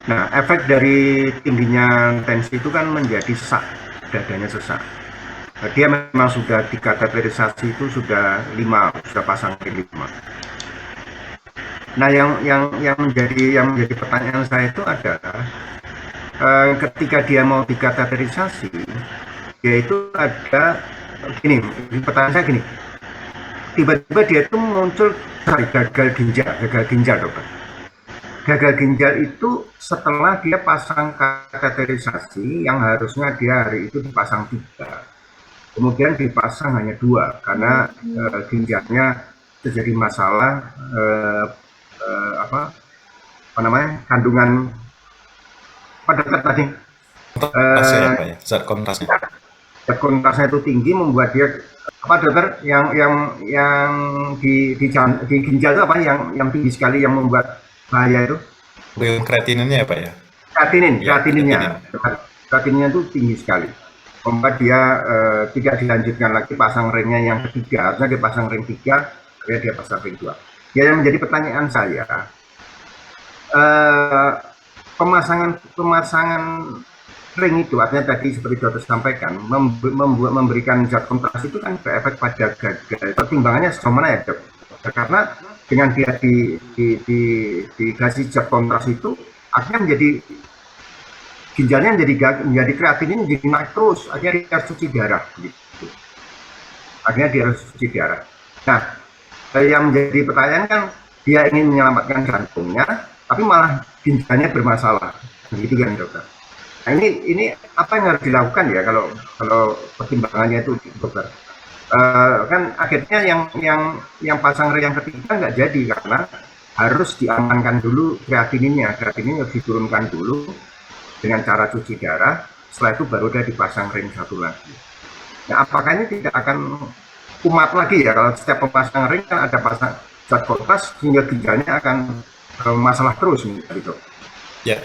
Nah, efek dari tingginya tensi itu kan menjadi sesak, dadanya sesak. Nah, dia memang sudah dikateterisasi itu sudah 5, sudah pasang ring 5. Nah, yang menjadi pertanyaan saya itu adalah ketika dia mau dikateterisasi, yaitu ada gini, pertanyaan saya gini, tiba-tiba dia itu muncul gagal ginjal dokter. Gagal ginjal itu setelah dia pasang kateterisasi yang harusnya dia hari itu dipasang 3, kemudian dipasang hanya 2 karena ginjalnya terjadi masalah eh, apa namanya kandungan pada tadi Kontras ya eh, Pak ya, zat kontrasnya. kontrasnya itu tinggi membuat dia apa dokter yang di ginjal itu apa yang tinggi sekali yang membuat bahaya itu Uril kreatininnya ya Pak ya? Ya, kreatininnya kreatinin. kreatininnya itu tinggi sekali membuat dia tidak dilanjutkan lagi pasang ringnya yang ketiga, harusnya dia pasang ring 3, akhirnya dia pasang ring 2. Ya, yang menjadi pertanyaan saya, eh, pemasangan pemasangan ring itu artinya tadi seperti dokter sampaikan memberikan zat kontras itu kan berefek pada gagal. Pertimbangannya sejauh mana ya dok? Karena dengan dia dikasih zat kontras itu akhirnya menjadi ginjalnya menjadi kreatinin jadi naik terus, akhirnya dia harus cuci darah gitu. Akhirnya dia harus cuci darah. Nah, yang menjadi pertanyaan kan dia ingin menyelamatkan jantungnya tapi malah ginjalnya bermasalah begitu kan dokter. Nah, ini apa yang harus dilakukan ya kalau kalau pertimbangannya itu dokter. Kan akhirnya yang pasang ring yang ketiga nggak jadi karena harus diamankan dulu kreatininnya harus diturunkan dulu dengan cara cuci darah, setelah itu baru dia dipasang ring satu lagi. Nah, apakah ini tidak akan kumat lagi ya kalau setiap pemasangan ring kan ada pasang zat kontras sehingga ginjalnya akan masalah terus gitu. Ya,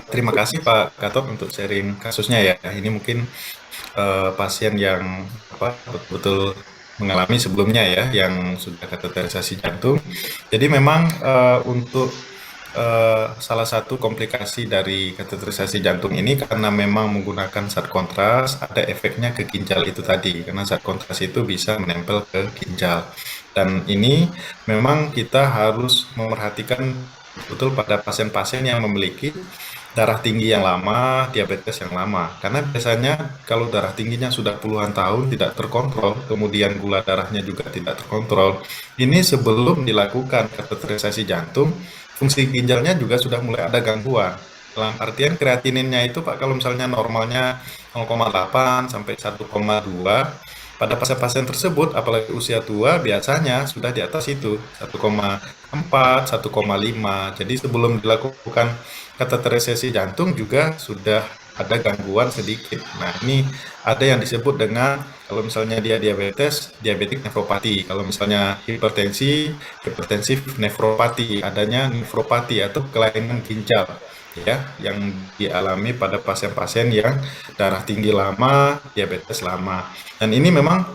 terima kasih Pak Gatot untuk sharing kasusnya ya. Ini mungkin pasien yang apa betul-betul mengalami sebelumnya ya, yang sudah kateterisasi jantung. Jadi memang untuk salah satu komplikasi dari kateterisasi jantung ini karena memang menggunakan zat kontras, ada efeknya ke ginjal itu tadi, karena zat kontras itu bisa menempel ke ginjal. Dan ini memang kita harus memerhatikan betul pada pasien-pasien yang memiliki darah tinggi yang lama, diabetes yang lama. Karena biasanya kalau darah tingginya sudah puluhan tahun tidak terkontrol, kemudian gula darahnya juga tidak terkontrol, ini sebelum dilakukan kateterisasi jantung, fungsi ginjalnya juga sudah mulai ada gangguan. Dalam artian kreatininnya itu Pak, kalau misalnya normalnya 0,8 sampai 1,2, pada pasien-pasien tersebut, apalagi usia tua, biasanya sudah di atas itu, 1,4, 1,5. Jadi sebelum dilakukan kateterisasi jantung juga sudah ada gangguan sedikit. Nah, ini ada yang disebut dengan kalau misalnya dia diabetes, diabetik nefropati. Kalau misalnya hipertensi, hipertensif nefropati. Adanya nefropati atau kelainan ginjal ya yang dialami pada pasien-pasien yang darah tinggi lama, diabetes lama. Dan ini memang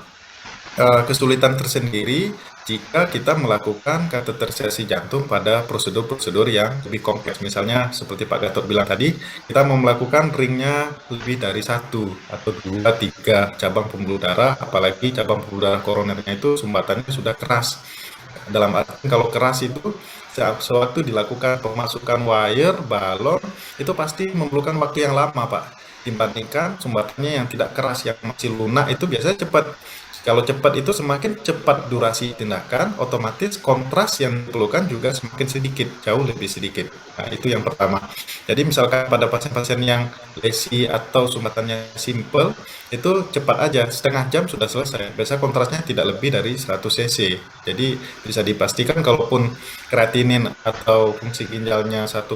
kesulitan tersendiri jika kita melakukan kateterisasi jantung pada prosedur-prosedur yang lebih kompleks. Misalnya seperti Pak Gatot bilang tadi, kita mau melakukan ringnya lebih dari 1 atau 2, 3 cabang pembuluh darah, apalagi cabang pembuluh darah koronernya itu sumbatannya sudah keras. Dalam arti kalau keras itu sewaktu dilakukan pemasukan wire, balon, itu pasti memerlukan waktu yang lama Pak. Dibandingkan sumbatannya yang tidak keras, yang masih lunak itu biasanya cepat. Kalau cepat itu semakin cepat durasi tindakan, otomatis kontras yang diperlukan juga semakin sedikit, jauh lebih sedikit. Nah, itu yang pertama. Jadi misalkan pada pasien-pasien yang lesi atau sumbatannya simple, itu cepat aja, setengah jam sudah selesai. Biasanya kontrasnya tidak lebih dari 100 cc. Jadi bisa dipastikan kalaupun kreatinin atau fungsi ginjalnya 1,5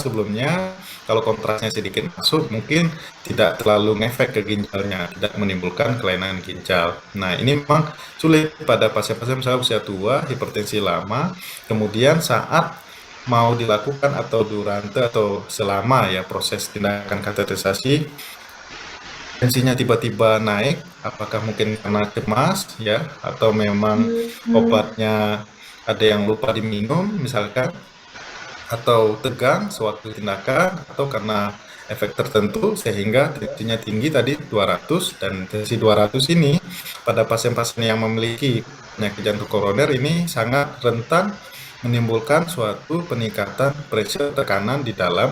sebelumnya, kalau kontrasnya sedikit masuk, mungkin tidak terlalu ngefek ke ginjalnya, tidak menimbulkan kelainan ginjal. Nah, ini memang sulit pada pasien-pasien misalnya usia tua, hipertensi lama, kemudian saat mau dilakukan atau durante atau selama ya proses tindakan kateterisasi, tensinya tiba-tiba naik, apakah mungkin karena cemas ya, atau memang Hmm. obatnya ada yang lupa diminum misalkan, atau tegang sewaktu tindakan atau karena efek tertentu sehingga tensinya tinggi tadi 200, dan tensi 200 ini pada pasien-pasien yang memiliki penyakit jantung koroner ini sangat rentan menimbulkan suatu peningkatan pressure tekanan di dalam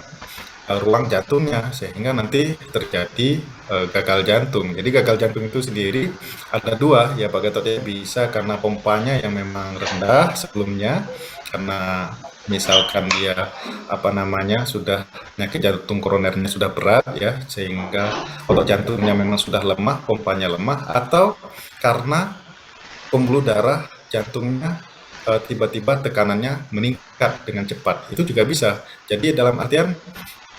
ruang jantungnya sehingga nanti terjadi gagal jantung. Jadi gagal jantung itu sendiri ada dua ya Pak Gatot ya, bisa karena pompanya yang memang rendah sebelumnya karena misalkan dia sudah penyakit jantung koronernya sudah berat ya sehingga otot jantungnya memang sudah lemah, pompanya lemah, atau karena pembuluh darah jantungnya tiba-tiba tekanannya meningkat dengan cepat. Itu juga bisa. Jadi dalam artian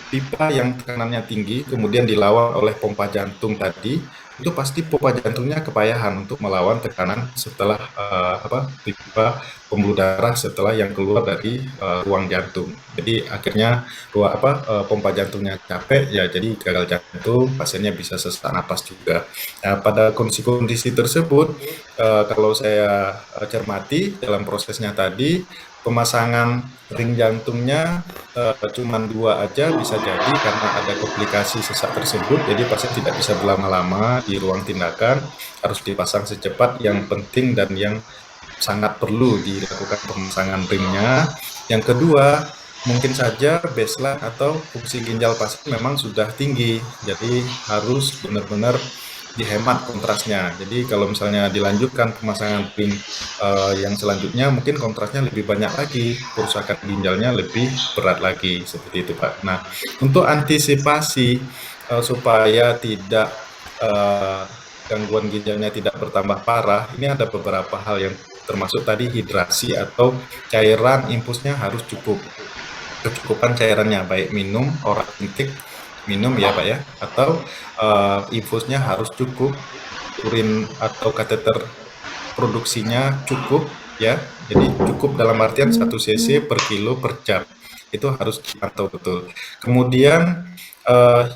pipa yang tekanannya tinggi kemudian dilawan oleh pompa jantung tadi, itu pasti pompa jantungnya kepayahan untuk melawan tekanan setelah pipa pembuluh darah setelah yang keluar dari ruang jantung. Jadi akhirnya pompa jantungnya capek ya, jadi gagal jantung, pasiennya bisa sesak napas juga. Nah, pada kondisi-kondisi tersebut kalau saya cermati dalam prosesnya tadi, pemasangan ring jantungnya cuma 2 aja bisa jadi karena ada komplikasi sesak tersebut, jadi pasien tidak bisa berlama-lama di ruang tindakan, harus dipasang secepat. Yang penting dan yang sangat perlu dilakukan pemasangan ringnya. Yang kedua, mungkin saja baseline atau fungsi ginjal pasien memang sudah tinggi, jadi harus benar-benar dihemat kontrasnya. Jadi kalau misalnya dilanjutkan pemasangan ring yang selanjutnya, mungkin kontrasnya lebih banyak lagi, kerusakan ginjalnya lebih berat lagi, seperti itu Pak. Nah, untuk antisipasi supaya tidak gangguan ginjalnya tidak bertambah parah, ini ada beberapa hal yang termasuk tadi hidrasi atau cairan infusnya harus cukup. Kecukupan cairannya, baik minum, oral intake, minum ya Pak ya, atau infusnya harus cukup, urin atau kateter produksinya cukup ya, jadi cukup dalam artian 1 cc per kilo per jam, itu harus dipantau betul. Kemudian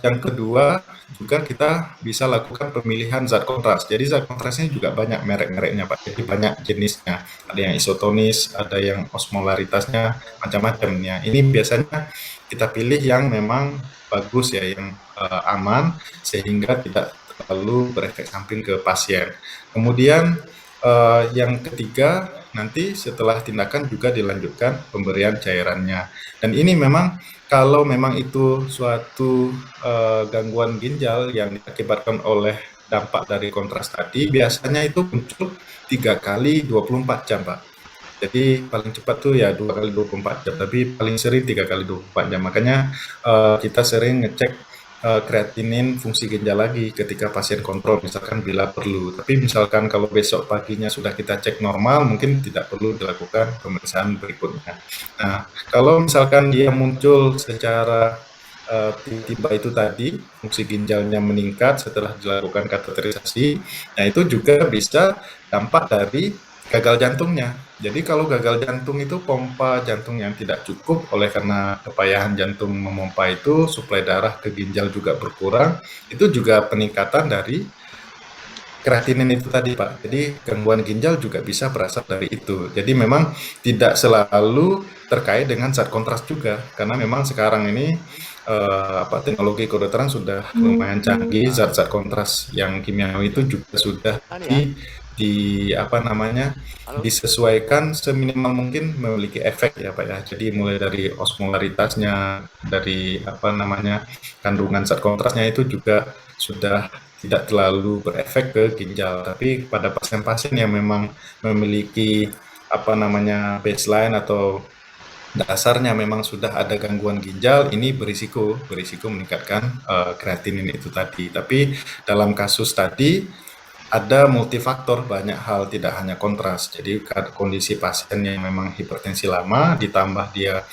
yang kedua juga kita bisa lakukan pemilihan zat kontras. Jadi zat kontrasnya juga banyak merek-mereknya Pak, jadi banyak jenisnya, ada yang isotonis, ada yang osmolaritasnya macam-macam ya. Ini biasanya kita pilih yang memang bagus ya, yang aman sehingga tidak terlalu berefek samping ke pasien. Kemudian yang ketiga, nanti setelah tindakan juga dilanjutkan pemberian cairannya. Dan ini memang kalau memang itu suatu gangguan ginjal yang diakibatkan oleh dampak dari kontras tadi, biasanya itu muncul 3 kali 24 jam Pak. Jadi paling cepat tuh ya 2 kali 24 jam, tapi paling sering 3 kali 24 jam. Makanya kita sering ngecek kreatinin fungsi ginjal lagi ketika pasien kontrol, misalkan bila perlu. Tapi misalkan kalau besok paginya sudah kita cek normal, mungkin tidak perlu dilakukan pemeriksaan berikutnya. Nah, kalau misalkan dia muncul secara tiba-tiba itu tadi, fungsi ginjalnya meningkat setelah dilakukan kateterisasi, nah itu juga bisa dampak dari gagal jantungnya. Jadi kalau gagal jantung itu pompa jantung yang tidak cukup oleh karena kepayahan jantung memompa itu, suplai darah ke ginjal juga berkurang, itu juga peningkatan dari kreatinin itu tadi Pak. Jadi gangguan ginjal juga bisa berasal dari itu. Jadi memang tidak selalu terkait dengan zat kontras juga, karena memang sekarang ini teknologi kedokteran sudah lumayan canggih, zat-zat kontras yang kimiawi itu juga sudah disesuaikan seminimal mungkin memiliki efek ya Pak ya. Jadi mulai dari osmolaritasnya, dari kandungan zat kontrasnya itu juga sudah tidak terlalu berefek ke ginjal. Tapi pada pasien-pasien yang memang memiliki baseline atau dasarnya memang sudah ada gangguan ginjal, ini berisiko meningkatkan kreatinin itu tadi. Tapi dalam kasus tadi ada multifaktor, banyak hal, tidak hanya kontras. Jadi kondisi pasien yang memang hipertensi lama ditambah dia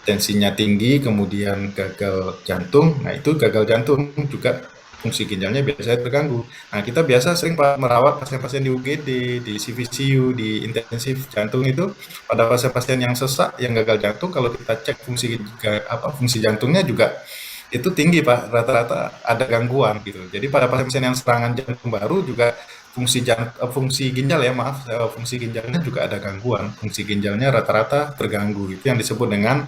tensinya tinggi kemudian gagal jantung, nah itu gagal jantung juga fungsi ginjalnya biasanya terganggu. Nah, kita biasa sering merawat pasien-pasien di UGD, di CVCU, di intensif jantung itu pada pasien-pasien yang sesak, yang gagal jantung, kalau kita cek fungsi jantungnya juga itu tinggi Pak, rata-rata ada gangguan gitu. Jadi pada pasien-pasien yang serangan jantung baru juga fungsi ginjal ya, maaf, fungsi ginjalnya juga ada gangguan. Fungsi ginjalnya rata-rata terganggu. Itu yang disebut dengan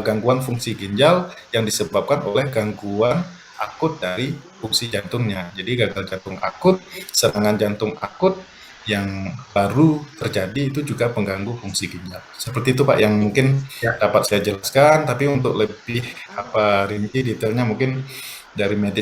gangguan fungsi ginjal yang disebabkan oleh gangguan akut dari fungsi jantungnya. Jadi gagal jantung akut, serangan jantung akut yang baru terjadi itu juga pengganggu fungsi ginjal. Seperti itu Pak yang mungkin Ya. dapat saya jelaskan, tapi untuk lebih rinci detailnya mungkin dari medis